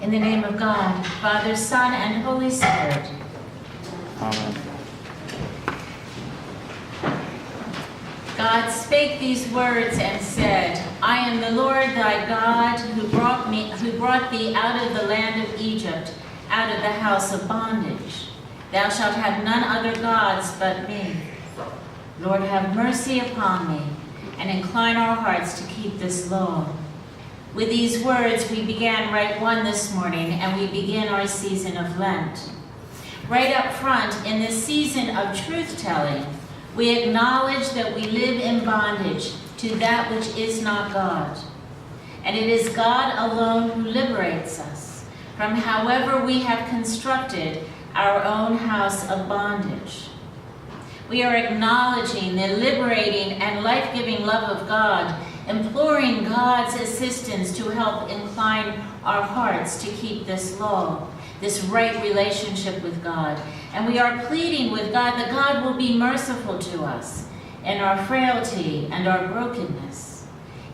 In the name of God, Father, Son, and Holy Spirit. Amen. God spake these words and said, I am the Lord thy God, who brought thee out of the land of Egypt, out of the house of bondage. Thou shalt have none other gods but me. Lord, have mercy upon me, and incline our hearts to keep this law. With these words, we began Rite One this morning, and we begin our season of Lent. Right up front, in this season of truth-telling, we acknowledge that we live in bondage to that which is not God. And it is God alone who liberates us from however we have constructed our own house of bondage. We are acknowledging the liberating and life-giving love of God, imploring God's assistance to help incline our hearts to keep this law, this right relationship with God. And we are pleading with God that God will be merciful to us in our frailty and our brokenness.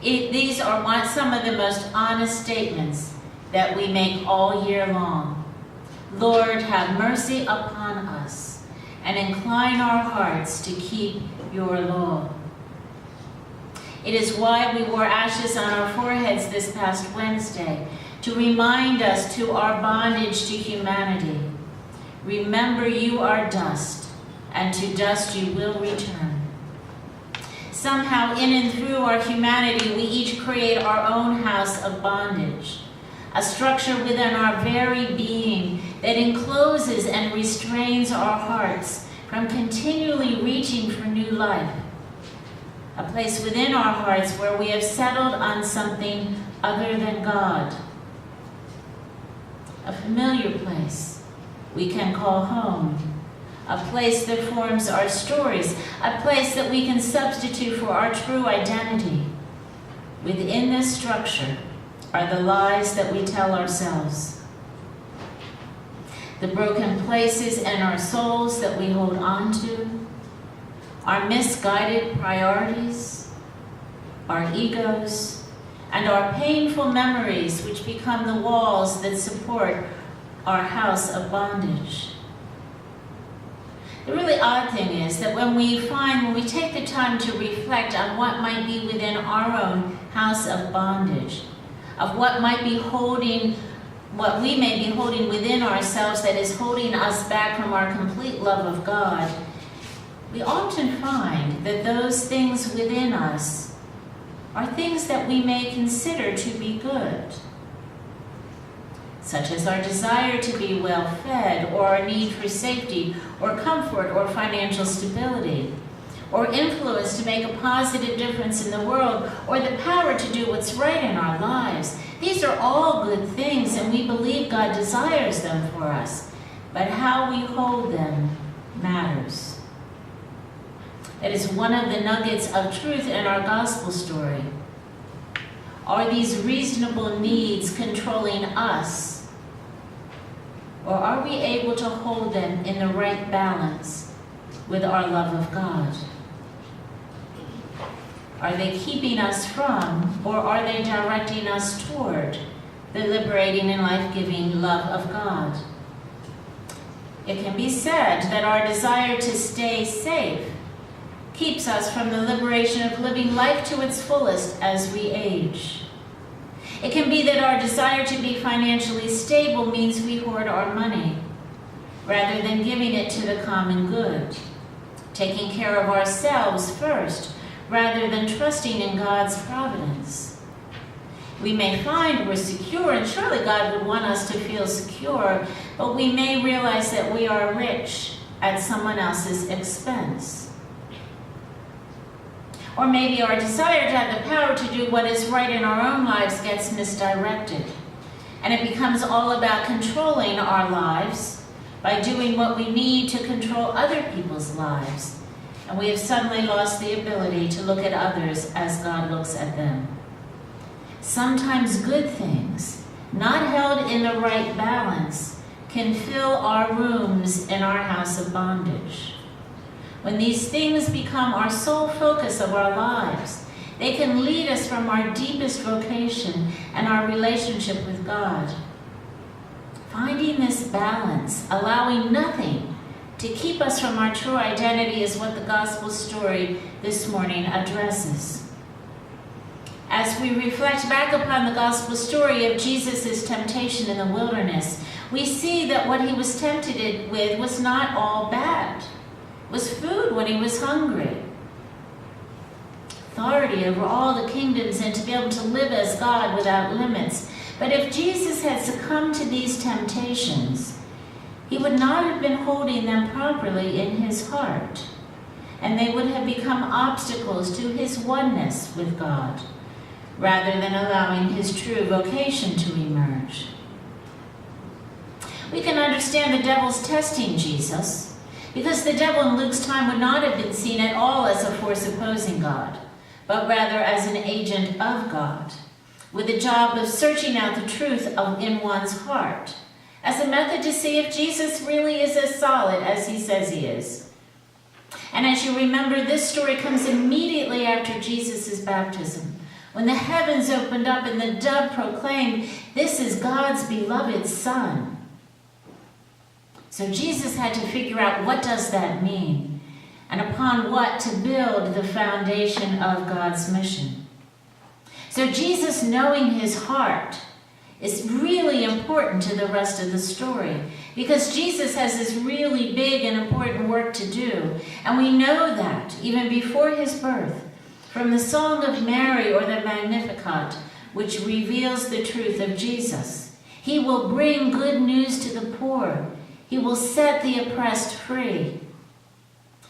These are some of the most honest statements that we make all year long. Lord, have mercy upon us and incline our hearts to keep your law. It is why we wore ashes on our foreheads this past Wednesday, to remind us to our bondage to humanity. Remember, you are dust, and to dust you will return. Somehow, in and through our humanity, we each create our own house of bondage, a structure within our very being that encloses and restrains our hearts from continually reaching for new life. A place within our hearts where we have settled on something other than God. A familiar place we can call home. A place that forms our stories. A place that we can substitute for our true identity. Within this structure are the lies that we tell ourselves. The broken places in our souls that we hold on to. Our misguided priorities, our egos, and our painful memories which become the walls that support our house of bondage. The really odd thing is that when we take the time to reflect on what might be within our own house of bondage, of what we may be holding within ourselves that is holding us back from our complete love of God, we often find that those things within us are things that we may consider to be good, such as our desire to be well-fed, or our need for safety, or comfort, or financial stability, or influence to make a positive difference in the world, or the power to do what's right in our lives. These are all good things, and we believe God desires them for us, but how we hold them matters. That is one of the nuggets of truth in our gospel story. Are these reasonable needs controlling us? Or are we able to hold them in the right balance with our love of God? Are they keeping us from, or are they directing us toward, the liberating and life-giving love of God? It can be said that our desire to stay safe keeps us from the liberation of living life to its fullest as we age. It can be that our desire to be financially stable means we hoard our money, rather than giving it to the common good, taking care of ourselves first, rather than trusting in God's providence. We may find we're secure, and surely God would want us to feel secure, but we may realize that we are rich at someone else's expense. Or maybe our desire to have the power to do what is right in our own lives gets misdirected, and it becomes all about controlling our lives by doing what we need to control other people's lives, and we have suddenly lost the ability to look at others as God looks at them. Sometimes good things, not held in the right balance, can fill our rooms in our house of bondage. When these things become our sole focus of our lives, they can lead us from our deepest vocation and our relationship with God. Finding this balance, allowing nothing to keep us from our true identity, is what the gospel story this morning addresses. As we reflect back upon the gospel story of Jesus' temptation in the wilderness, we see that what he was tempted with was not all bad. It was food when he was hungry. Authority over all the kingdoms and to be able to live as God without limits. But if Jesus had succumbed to these temptations, he would not have been holding them properly in his heart, and they would have become obstacles to his oneness with God, rather than allowing his true vocation to emerge. We can understand the devil's testing Jesus, because the devil in Luke's time would not have been seen at all as a force opposing God, but rather as an agent of God, with the job of searching out the truth in one's heart, as a method to see if Jesus really is as solid as he says he is. And as you remember, this story comes immediately after Jesus' baptism, when the heavens opened up and the dove proclaimed, "This is God's beloved Son." So Jesus had to figure out, what does that mean, and upon what to build the foundation of God's mission. So Jesus knowing his heart is really important to the rest of the story, because Jesus has this really big and important work to do, and we know that even before his birth, from the Song of Mary or the Magnificat, which reveals the truth of Jesus. He will bring good news to the poor. He will set the oppressed free.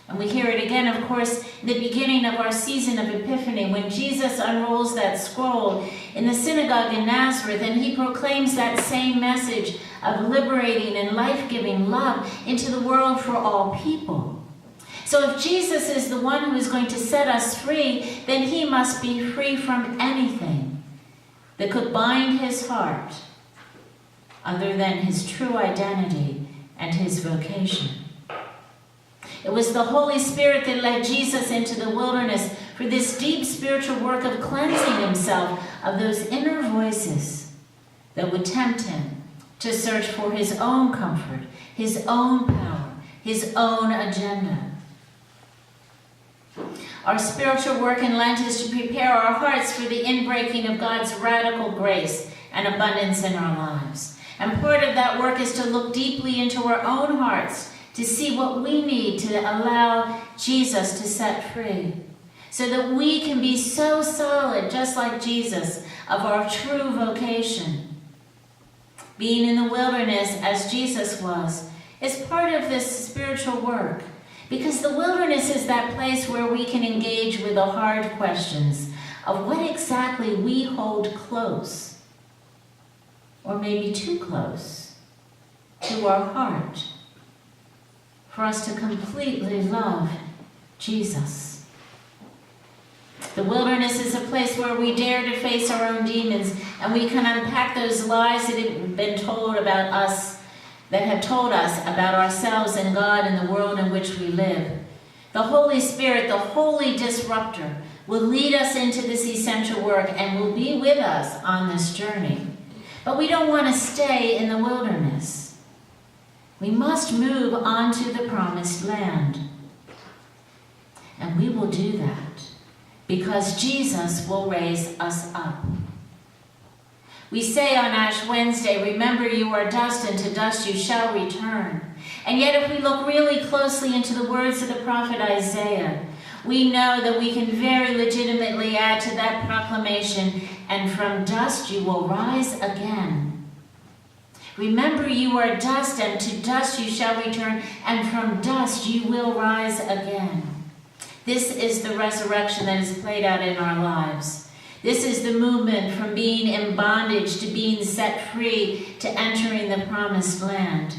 And we hear it again, of course, in the beginning of our season of Epiphany, when Jesus unrolls that scroll in the synagogue in Nazareth, and he proclaims that same message of liberating and life-giving love into the world for all people. So if Jesus is the one who is going to set us free, then he must be free from anything that could bind his heart other than his true identity and his vocation. It was the Holy Spirit that led Jesus into the wilderness for this deep spiritual work of cleansing himself of those inner voices that would tempt him to search for his own comfort, his own power, his own agenda. Our spiritual work in Lent is to prepare our hearts for the inbreaking of God's radical grace and abundance in our lives. And part of that work is to look deeply into our own hearts to see what we need to allow Jesus to set free, so that we can be so solid, just like Jesus, of our true vocation. Being in the wilderness, as Jesus was, is part of this spiritual work. Because the wilderness is that place where we can engage with the hard questions of what exactly we hold close, or maybe too close, to our heart, for us to completely love Jesus. The wilderness is a place where we dare to face our own demons, and we can unpack those lies that have been told about us, that have told us about ourselves and God and the world in which we live. The Holy Spirit, the holy disruptor, will lead us into this essential work and will be with us on this journey. But we don't want to stay in the wilderness. We must move on to the promised land. And we will do that because Jesus will raise us up. We say on Ash Wednesday, "Remember you are dust, and to dust you shall return." And yet if we look really closely into the words of the prophet Isaiah, we know that we can very legitimately add to that proclamation, "And from dust you will rise again." Remember you are dust, and to dust you shall return, and from dust you will rise again. This is the resurrection that is played out in our lives. This is the movement from being in bondage to being set free to entering the promised land.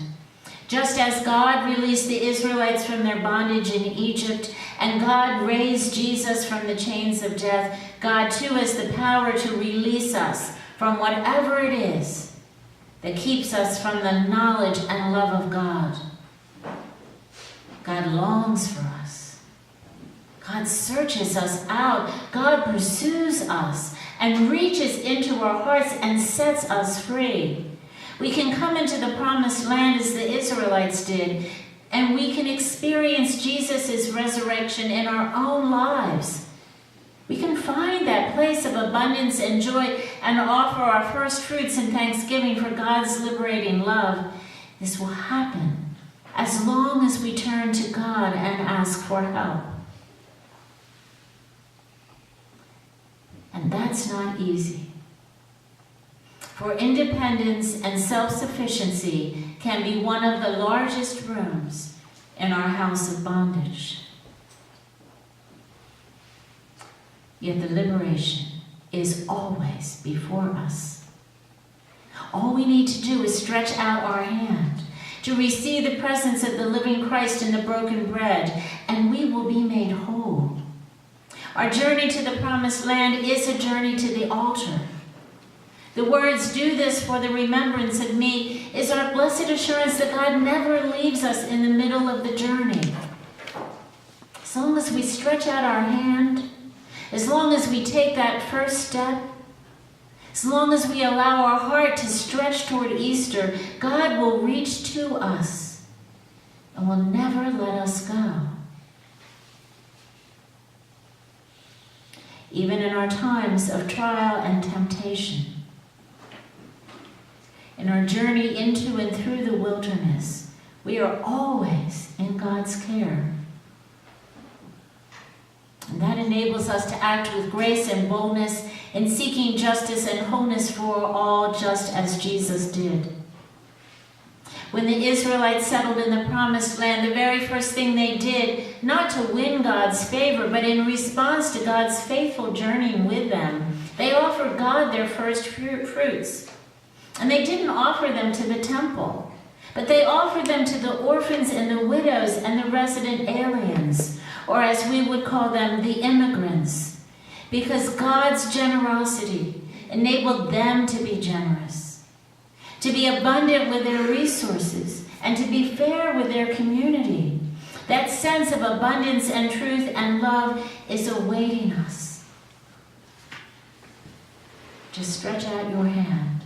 Just as God released the Israelites from their bondage in Egypt, and God raised Jesus from the chains of death, God too has the power to release us from whatever it is that keeps us from the knowledge and love of God. God longs for us. God searches us out. God pursues us and reaches into our hearts and sets us free. We can come into the promised land as the Israelites did, and we can experience Jesus' resurrection in our own lives. We can find that place of abundance and joy and offer our first fruits in thanksgiving for God's liberating love. This will happen as long as we turn to God and ask for help. And that's not easy. For independence and self-sufficiency can be one of the largest rooms in our house of bondage. Yet the liberation is always before us. All we need to do is stretch out our hand to receive the presence of the living Christ in the broken bread, and we will be made whole. Our journey to the promised land is a journey to the altar. The words, "Do this for the remembrance of me," is our blessed assurance that God never leaves us in the middle of the journey. As long as we stretch out our hand, as long as we take that first step, as long as we allow our heart to stretch toward Easter, God will reach to us and will never let us go. Even in our times of trial and temptation, in our journey into and through the wilderness, we are always in God's care. And that enables us to act with grace and boldness in seeking justice and wholeness for all, just as Jesus did. When the Israelites settled in the promised land, the very first thing they did, not to win God's favor, but in response to God's faithful journeying with them, they offered God their first fruits. And they didn't offer them to the temple, but they offered them to the orphans and the widows and the resident aliens, or as we would call them, the immigrants, because God's generosity enabled them to be generous, to be abundant with their resources, and to be fair with their community. That sense of abundance and truth and love is awaiting us. Just stretch out your hand